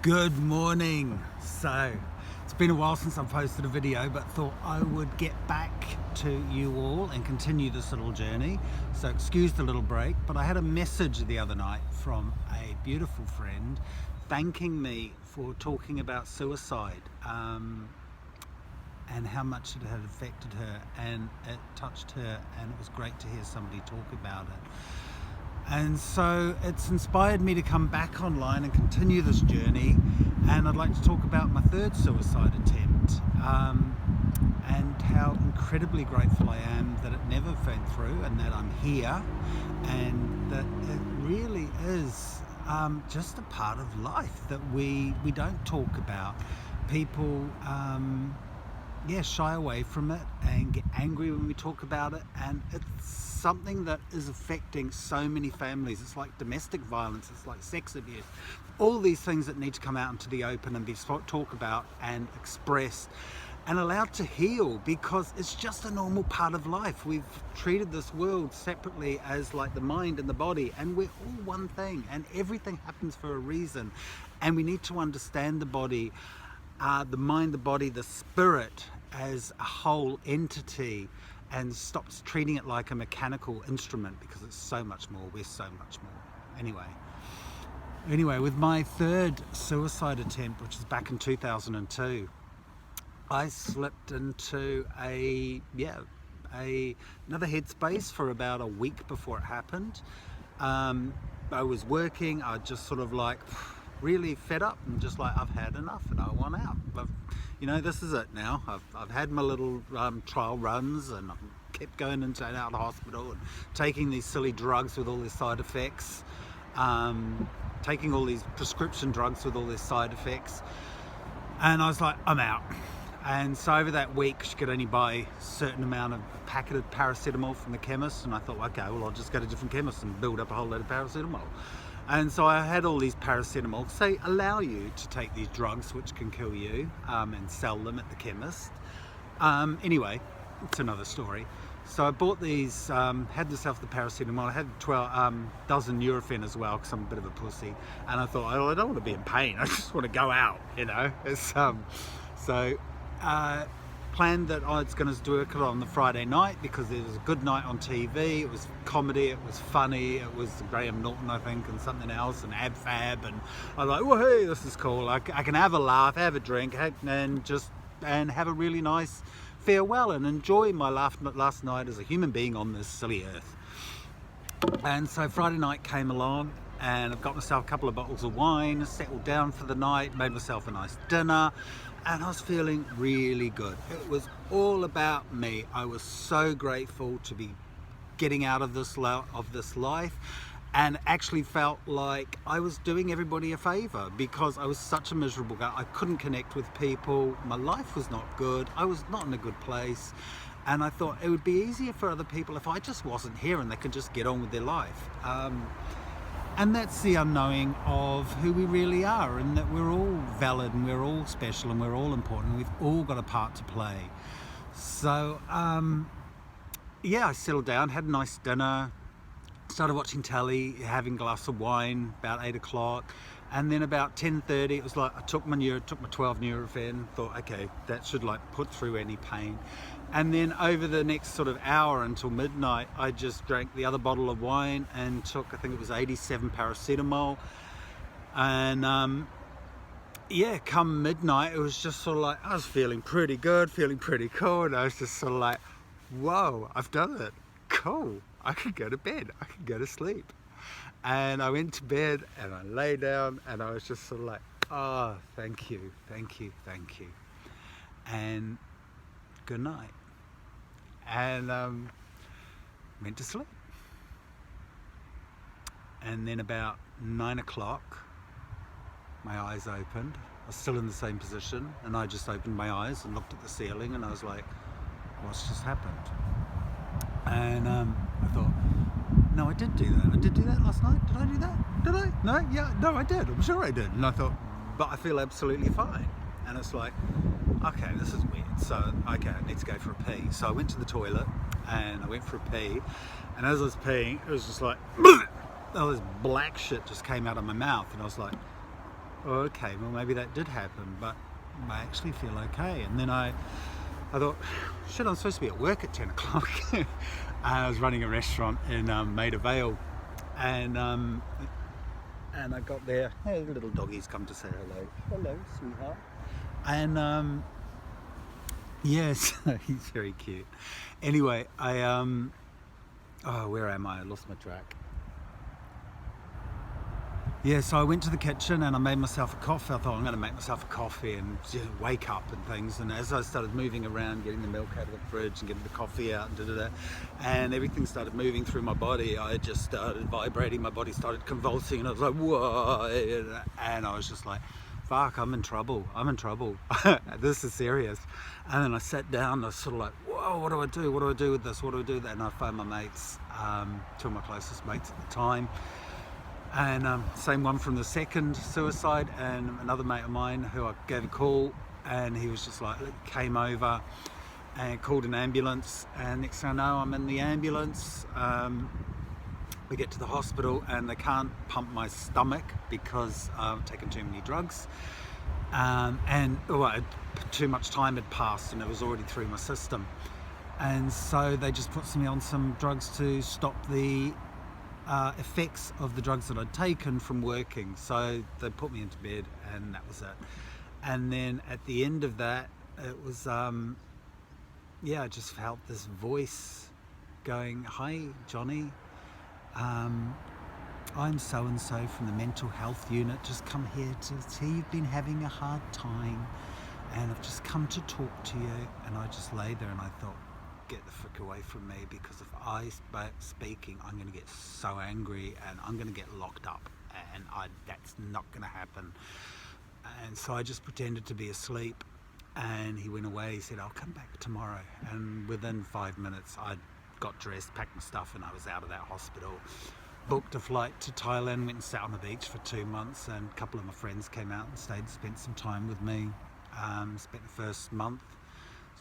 Good morning. So it's been a while since I've posted a video, but thought I would get back to you all and continue this little journey. So excuse the little break, but I had a message the other night from a beautiful friend thanking me for talking about suicide and how much it had affected her, and it touched her, and it was great to hear somebody talk about it. And so it's inspired me to come back online and continue this journey, and I'd like to talk about my third suicide attempt and how incredibly grateful I am that it never went through and that I'm here, and that it really is just a part of life that we don't talk about. People shy away from it and get angry when we talk about it, and it's something that is affecting so many families. It's like domestic violence, it's like sex abuse, all these things that need to come out into the open and be talked about and expressed and allowed to heal, because it's just a normal part of life. We've treated this world separately as like the mind and the body, and we're all one thing, and everything happens for a reason, and we need to understand the body, the mind, the body, the spirit as a whole entity, and stop treating it like a mechanical instrument, because it's so much more. We're so much more. Anyway, with my third suicide attempt, which was back in 2002, I slipped into another headspace for about a week before it happened. I was working, I just sort of like really fed up and just like, I've had enough and I want out. This is it now. I've had my little trial runs, and I've kept going into and out of hospital and taking these silly drugs with all their side effects, taking all these prescription drugs with all their side effects, and I was like, I'm out. And so over that week, you could only buy a certain amount of packet of paracetamol from the chemist, and I thought, okay, well, I'll just go to different chemists and build up a whole load of paracetamol. And so I had all these paracetamol. They allow you to take these drugs which can kill you, and sell them at the chemist. Anyway, it's another story. So I bought these, had myself the paracetamol. I had 12 dozen Nurofen as well, because I'm a bit of a pussy. And I thought, I don't want to be in pain. I just want to go out, It's, planned that I was going to do it on the Friday night, because it was a good night on TV. It was comedy, it was funny, it was Graham Norton, I think, and something else, and Ab Fab, and I was like, well, hey, this is cool. I can have a laugh, have a drink, and have a really nice farewell and enjoy my last night as a human being on this silly earth. And so Friday night came along, and I've got myself a couple of bottles of wine, settled down for the night, made myself a nice dinner, and I was feeling really good. It was all about me. I was so grateful to be getting out of this life, and actually felt like I was doing everybody a favor, because I was such a miserable guy. I couldn't connect with people. My life was not good. I was not in a good place. And I thought it would be easier for other people if I just wasn't here and they could just get on with their life. And that's the unknowing of who we really are, and that we're all valid and we're all special and we're all important and we've all got a part to play. So, I settled down, had a nice dinner, started watching telly, having a glass of wine about 8 o'clock. And then about 10:30, it was like I took my 12 Nurofen, thought, okay, that should like put through any pain. And then over the next sort of hour until midnight, I just drank the other bottle of wine and took, I think it was 87 paracetamol. And come midnight, it was just sort of like, I was feeling pretty good, feeling pretty cool. And I was just sort of like, whoa, I've done it. Cool. I could go to bed. I could go to sleep. And I went to bed and I lay down, and I was just sort of like, oh, thank you, thank you, thank you. And good night. And went to sleep. And then about 9 o'clock, my eyes opened. I was still in the same position, and I just opened my eyes and looked at the ceiling, and I was like, what's just happened? And I thought, no, I did do that. I did do that last night. Did I do that? Did I? No? Yeah, no, I did. I'm sure I did. And I thought, but I feel absolutely fine. And it's like, okay, this is weird. So, okay, I need to go for a pee. So I went to the toilet, and I went for a pee. And as I was peeing, it was just like, all this black shit just came out of my mouth. And I was like, oh, okay, well maybe that did happen, but I actually feel okay. And then I thought, shit, I'm supposed to be at work at 10 o'clock. I was running a restaurant in Maida Vale, and I got there. Hey, the little doggies come to say hello. Hello, sweetheart. And yes, he's very cute. Anyway, where am I? I lost my track. Yeah, so I went to the kitchen and I made myself a coffee. I thought I'm going to make myself a coffee and just wake up and things. And as I started moving around, getting the milk out of the fridge and getting the coffee out and and everything started moving through my body, I just started vibrating. My body started convulsing, and I was like, whoa! And I was just like, fuck, I'm in trouble. This is serious. And then I sat down and I was sort of like, whoa, what do I do? What do I do with this? What do I do with that? And I phoned my mates, two of my closest mates at the time. And same one from the second suicide, and another mate of mine who I gave a call, and he was just like, came over and called an ambulance, and next thing I know, I'm in the ambulance. We get to the hospital and they can't pump my stomach because I've taken too many drugs, too much time had passed and it was already through my system, and so they just put me on some drugs to stop the effects of the drugs that I'd taken from working. So they put me into bed, and that was it. And then at the end of that, it was I just felt this voice going, hi Johnny, I'm so and so from the mental health unit, just come here to see you've been having a hard time and I've just come to talk to you. And I just lay there and I thought, get the frick away from me, because if I start speaking, I'm going to get so angry and I'm going to get locked up, and that's not going to happen. And so I just pretended to be asleep, and he went away. He said, I'll come back tomorrow. And within 5 minutes I got dressed, packed my stuff, and I was out of that hospital. Booked a flight to Thailand, went and sat on the beach for 2 months, and a couple of my friends came out and stayed, spent some time with me. Spent the first month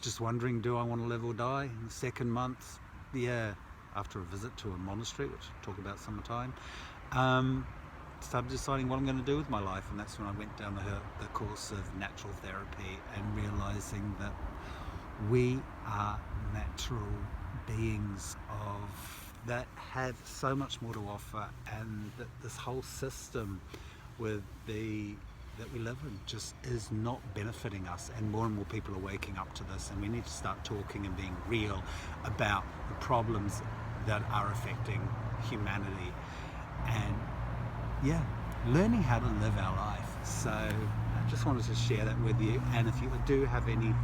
just wondering, do I want to live or die? In the second month, after a visit to a monastery, which I'll talk about some time, started deciding what I'm going to do with my life. And that's when I went down the course of natural therapy, and realizing that we are natural beings that have so much more to offer, and that this whole system that we live in just is not benefiting us, and more people are waking up to this, and we need to start talking and being real about the problems that are affecting humanity, and learning how to live our life. So I just wanted to share that with you. And if you do have any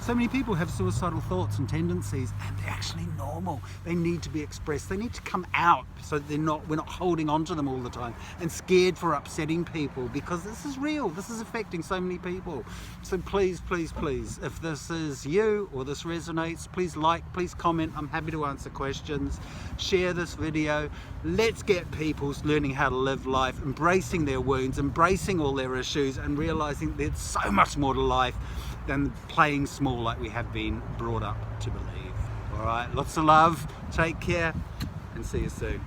so many people have suicidal thoughts and tendencies, and they're actually normal. They need to be expressed. They need to come out, so we're not holding on to them all the time and scared for upsetting people, because this is real. This is affecting so many people. So please, please, please, if this is you or this resonates, please please comment. I'm happy to answer questions. Share this video. Let's get people learning how to live life, embracing their wounds, embracing all their issues, and realizing there's so much more to life than playing small like we have been brought up to believe. All right, lots of love, take care, and see you soon.